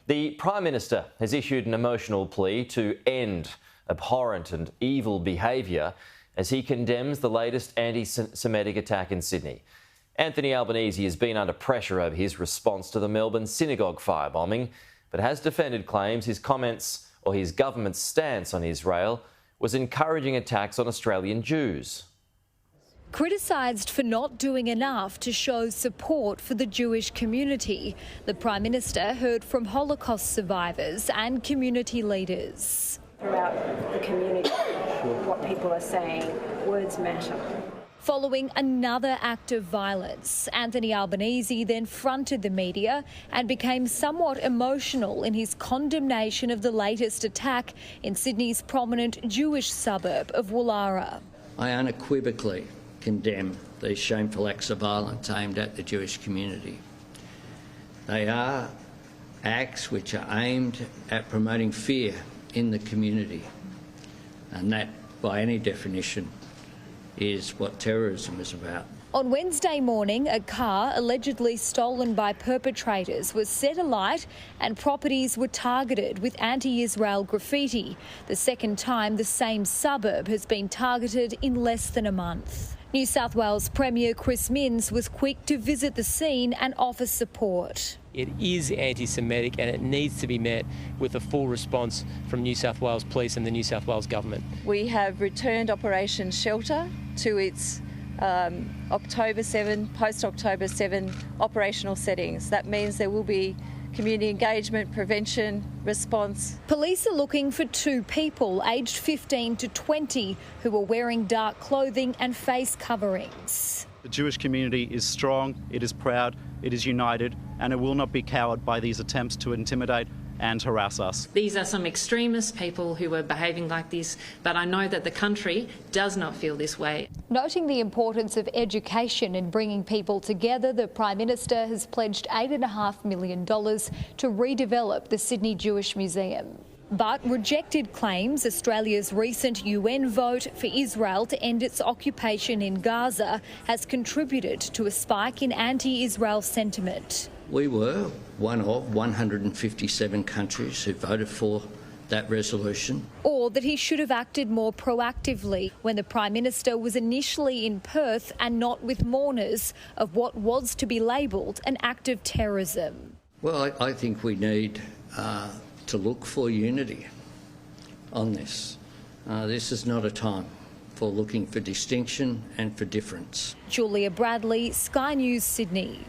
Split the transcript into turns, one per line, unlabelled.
The Prime Minister has issued an emotional plea to end abhorrent and evil behaviour as he condemns the latest anti-Semitic attack in Sydney. Anthony Albanese has been under pressure over his response to the Melbourne synagogue firebombing, but has defended claims his comments or his government's stance on Israel was encouraging attacks on Australian Jews.
Criticised for not doing enough to show support for the Jewish community, the Prime Minister heard from Holocaust survivors and community leaders.
Throughout the community, what people are saying, words matter.
Following another act of violence, Anthony Albanese then fronted the media and became somewhat emotional in his condemnation of the latest attack in Sydney's prominent Jewish suburb of Woollahra.
I unequivocally condemn these shameful acts of violence aimed at the Jewish community. They are acts which are aimed at promoting fear in the community, and that, by any definition, is what terrorism is about.
On Wednesday morning, a car allegedly stolen by perpetrators was set alight and properties were targeted with anti-Israel graffiti, the second time the same suburb has been targeted in less than a month. New South Wales Premier Chris Minns was quick to visit the scene and offer support.
It is anti-Semitic and it needs to be met with a full response from New South Wales Police and the New South Wales Government.
We have returned Operation Shelter to its October 7, post-October 7 operational settings. That means there will be community engagement, prevention, response.
Police are looking for two people aged 15 to 20 who were wearing dark clothing and face coverings.
The Jewish community is strong, it is proud, it is united, and it will not be cowed by these attempts to intimidate and harass us.
These are some extremist people who are behaving like this, but I know that the country does not feel this way.
Noting the importance of education in bringing people together, the Prime Minister has pledged $8.5 million to redevelop the Sydney Jewish Museum, but rejected claims Australia's recent UN vote for Israel to end its occupation in Gaza has contributed to a spike in anti-Israel sentiment.
We were one of 157 countries who voted for that resolution.
Or that he should have acted more proactively when the Prime Minister was initially in Perth and not with mourners of what was to be labelled an act of terrorism.
Well, I think we need to look for unity on this. This is not a time for looking for distinction and for difference.
Julia Bradley, Sky News, Sydney.